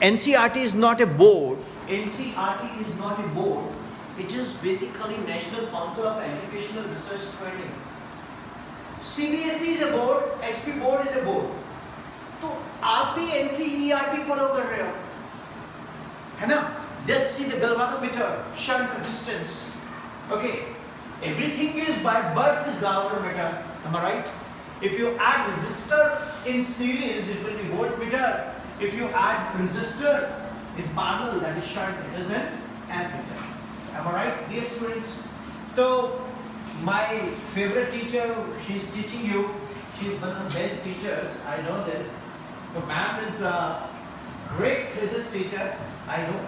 NCERT is not a board. NCERT is not a board. It is basically National Council of Educational Research Training. CBSE is a board, HP board is a board. तो आप भी NCERT follow कर रहे हो, है ना? Just see the galvanometer, shunt resistance. Okay, everything is by birth is galvanometer. Am I right? If you add resistor in series, it will be voltmeter. If you add resistor in parallel, that is shunt, it is an ammeter. Am I right, dear students? So, my favorite teacher, she is teaching you. She is one of the best teachers. I know this. So, ma'am is a great physics teacher. I know.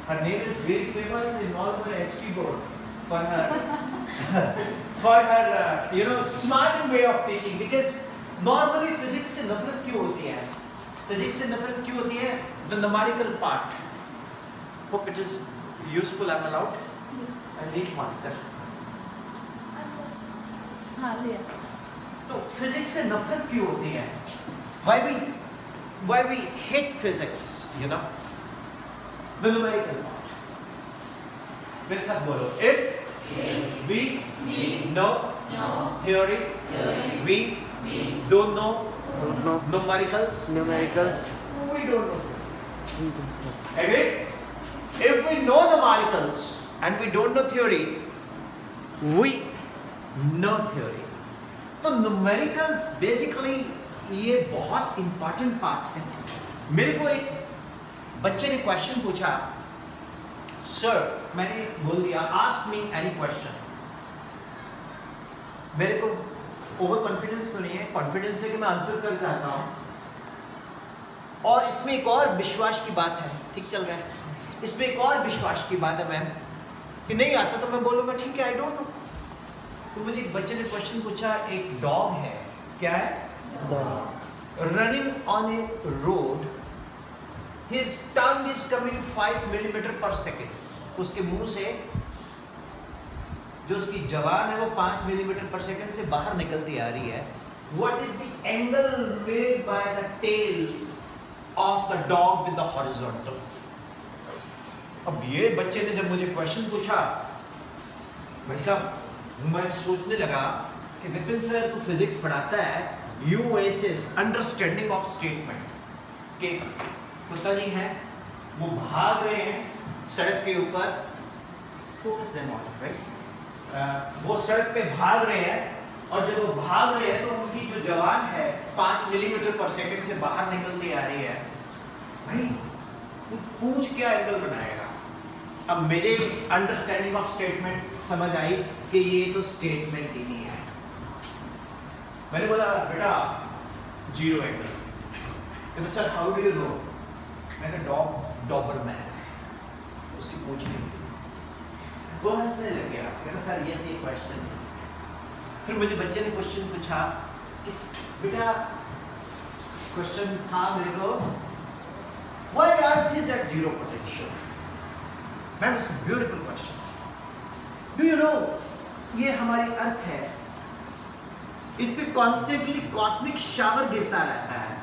Her name is very famous in all over HT boards for her, for her, smiling way of teaching. Because normally physics से नफरत क्यों होती है? Physics से नफरत क्यों होती है? The numerical part. Hope it is useful. I'm allowed. Yes. I need marker. हाँ लिया. तो physics से नफरत क्यों होती है? Why we hate physics? The numerical part. मेरे साथ बोलो. If we know theory, we don't know numericals. We don't know. Agree? If we know numericals and we don't know theory, we know theory. तो numericals basically ये बहुत important part है. मेरे को एक बच्चे ने क्वेश्चन पूछा, सर, मैंने बोल दिया आस्क मी एनी क्वेश्चन. मेरे को ओवर कॉन्फिडेंस तो नहीं है, कॉन्फिडेंस है कि मैं आंसर कर जाता हूँ. और इसमें एक और विश्वास की बात है, ठीक चल रहा है, इसमें एक और विश्वास की बात है मैम, कि नहीं आता तो मैं बोलूँगा ठीक है, आई डोंट नो. तो मुझे एक बच्चे ने क्वेश्चन पूछा, एक डॉग है, क्या है, running on A road, his tongue is coming 5 millimeter per second. उसके मुंह से जो उसकी जबान है वो 5 मिलीमीटर पर सेकंड से बाहर निकलती आ रही है. What is the angle made by the tail of the dog with the horizontal? अब ये बच्चे ने जब मुझे क्वेश्चन पूछा, भाई साहब मैं सोचने लगा कि विपिन सर तू फिजिक्स पढ़ाता है, USS अंडरस्टैंडिंग ऑफ स्टेटमेंट, के कुत्ता जी हैं, वो भाग रहे हैं सड़क के ऊपर, फोकस देम ऑन राइट, वो सड़क पे भाग रहे हैं, और जब वो भाग रहे हैं तो उनकी जो जवान है 5 मिलीमीटर पर सेकंड से बाहर निकलती आ रही है. भाई पूछ क्या एंगल बनाएगा? अब मेरे अंडरस्टैंडिंग ऑफ स्टेटमेंट समझ आई कि ये तो स्टेटमेंट ही नहीं है. मैंने बोला बेटा 0 एंगल. कहते sir how do you no? मैंने डॉग डॉबरमैन है, उसकी पूछ नहीं. वो हंसने लग गया, कहता सर ये सही क्वेश्चन है. फिर मुझे बच्चे ने क्वेश्चन पूछा, इस बेटा क्वेश्चन था मेरे को, why earth is at 0 potential? Ma'am it's a beautiful question. Do you know ये हमारी अर्थ है, इस पे कॉन्स्टेंटली कॉस्मिक शावर गिरता रहता है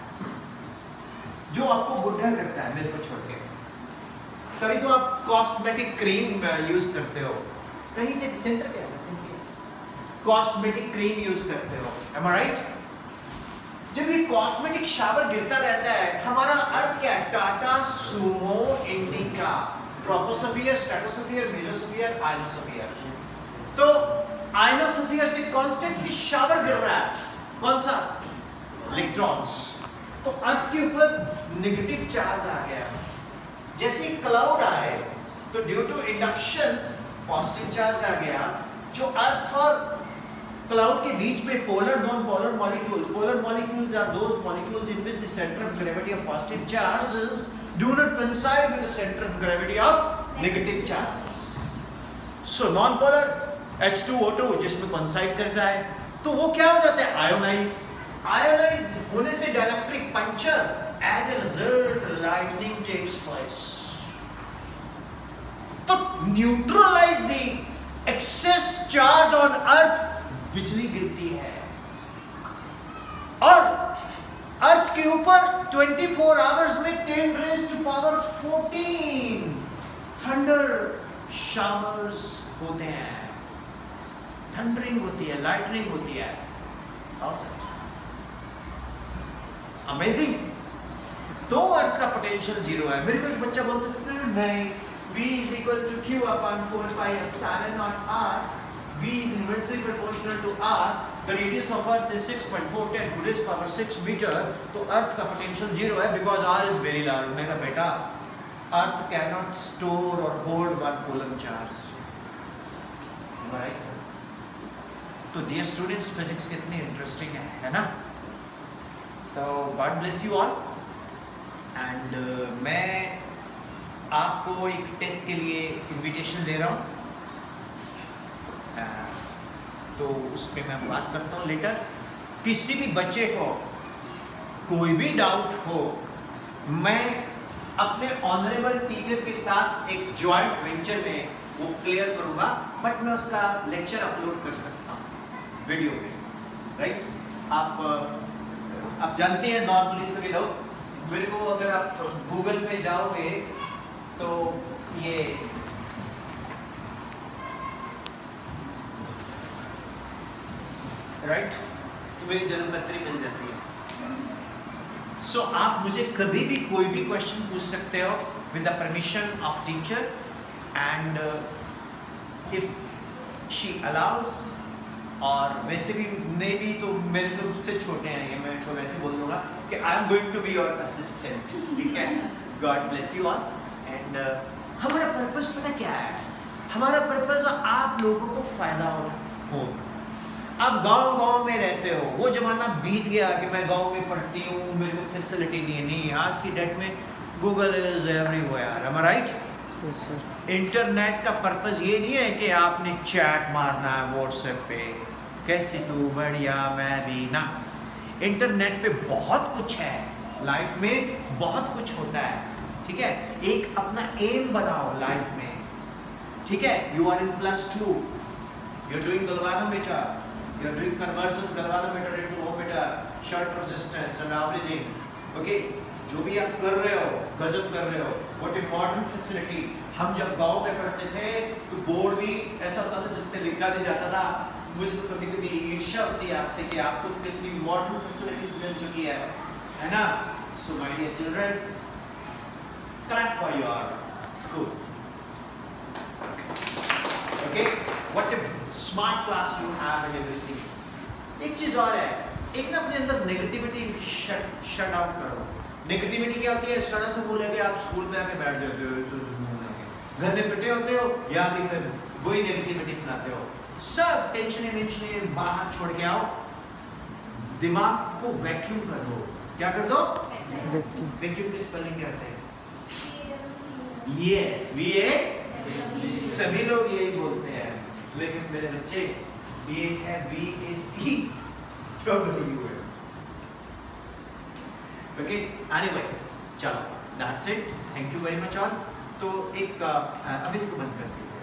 जो आपको बुढ़ा करता है मेरे को छोड़ के. तभी तो आप कॉस्मेटिक क्रीम यूज करते हो, कहीं से भी सेंटर पे कॉस्मेटिक क्रीम यूज करते हो. M I right? जब ये कॉस्मेटिक शावर गिरता रहता है, हमारा अर्थ क्या है? Tata Sumo indica, troposphere, stratosphere, mesosphere, ionosphere. तो आयनोस्फियर से कॉन्स्टेंटली शावर गिर रहा है, कौन सा? इलेक्ट्रॉन्स. तो अर्थ के ऊपर नेगेटिव चार्ज आ गया. जैसे क्लाउड आए तो due to induction positive charge आ गया. जो अर्थ और क्लाउड के बीच में polar non polar molecules, polar molecules are those molecules in which the centre of gravity of positive charges do not coincide with the centre of gravity of negative charges. So non polar H2O2 जिसमें coincide कर जाए तो वो क्या हो जाता है? Ionise. Ionize होने से dielectric puncture, as a result lightning takes place. तो neutralize the excess charge on earth, बिजली गिरती है. और अर्थ के ऊपर 24 आवर्स में 10 raised to power 14 thunder showers होते हैं, थंडरिंग होती है, लाइटनिंग होती है। अमेजिंग। तो अर्थ का पोटेंशियल 0 है। मेरे को एक बच्चा बोलता है सर नहीं, V is equal to Q upon 4 pi epsilon naught R. V is inversely proportional to R. The radius of Earth is 6.410 to raise power 6 meter. तो अर्थ का पोटेंशियल 0 है because R is very large. मैं कहा बेटा, Earth cannot store or hold one coulomb charge. Right? तो dear students, physics कितनी interesting है ना? तो God bless you all. And मैं आपको एक टेस्ट के लिए इनविटेशन दे रहा हूँ, तो उस पर मैं बात करता हूँ लेटर। किसी भी बच्चे को कोई भी डाउट हो, मैं अपने ऑनरेबल टीचर के साथ एक जॉइंट वेंचर में वो क्लियर करूँगा, बट मैं उसका लेक्चर अपलोड कर सकता हूँ वीडियो पे, राइट? आप जानते हैं नॉर्मली सभी लोग, मेरे को अगर आप गूगल पे जाओगे तो ये राइट, तो मेरी जन्म पत्री मिल जाती है। सो आप मुझे कभी भी कोई भी क्वेश्चन पूछ सकते हो with the permission of teacher, and if she allow us, और वैसे भी नहीं भी तो मेरे तो मुझसे छोटे हैं ये, मैं तो वैसे बोल दूंगा कि I am going to be your assistant, ठीक है? God bless you all. And हमारा पर्पस पता क्या है? हमारा पर्पस आप लोगों को फायदा हो। आप गांव में रहते हो, वो जमाना बीत गया कि मैं गांव में पढ़ती हूँ, मेरे को फैसिलिटी नहीं। आज की डेट में Google is everywhere, am I right? Internet का पर्पस ये नहीं है कि आपने चैट मारना है व्हाट्सएप पे, कैसी तू, बढ़िया, मैं भी ना। इंटरनेट पे बहुत कुछ है, लाइफ में बहुत कुछ होता है, ठीक है? एक अपना एम बनाओ लाइफ में, ठीक है? You are in +2, you are doing galvanometer, you are doing conversion galvanometer into ohmmeter, shunt resistance and everything, okay? जो भी आप कर रहे हो, गजब कर रहे हो। What a modern facility। हम जब गांव में पढ़ते थे तो बोर्ड भी ऐसा होता था जिसपे लिखा नहीं जाता था। मुझे तो कभी कभी ईर्ष्या होती है आपसे कि आपको कितनी मॉडर्न फैसिलिटीज मिल चुकी है ना? So my dear children, clap for your school, okay? What a smart class you have and everything। एक चीज और है, एक ना अपने अंदर नेगेटिविटी शट आउट करो। नेगेटिविटी क्या होती है? सड़ा से बोलेंगे, आप स्कूल में आके बैठ जाते हो, घर में पिटे होते हो, या फिर वही नेगेटिविटी फैलाते हो। सब टेंशन बाहर छोड़ के आओ, दिमाग को वैक्यूम कर दो। क्या कर दो? वैक्यूम की स्पेलिंग क्या होता है? यस, VA, सभी लोग यही बोलते हैं, लेकिन मेरे बच्चे ये है VACW। ओके, एनीवे, चलो, that's it, thank you very much all. तो एक अब इसको बंद कर दीजिए।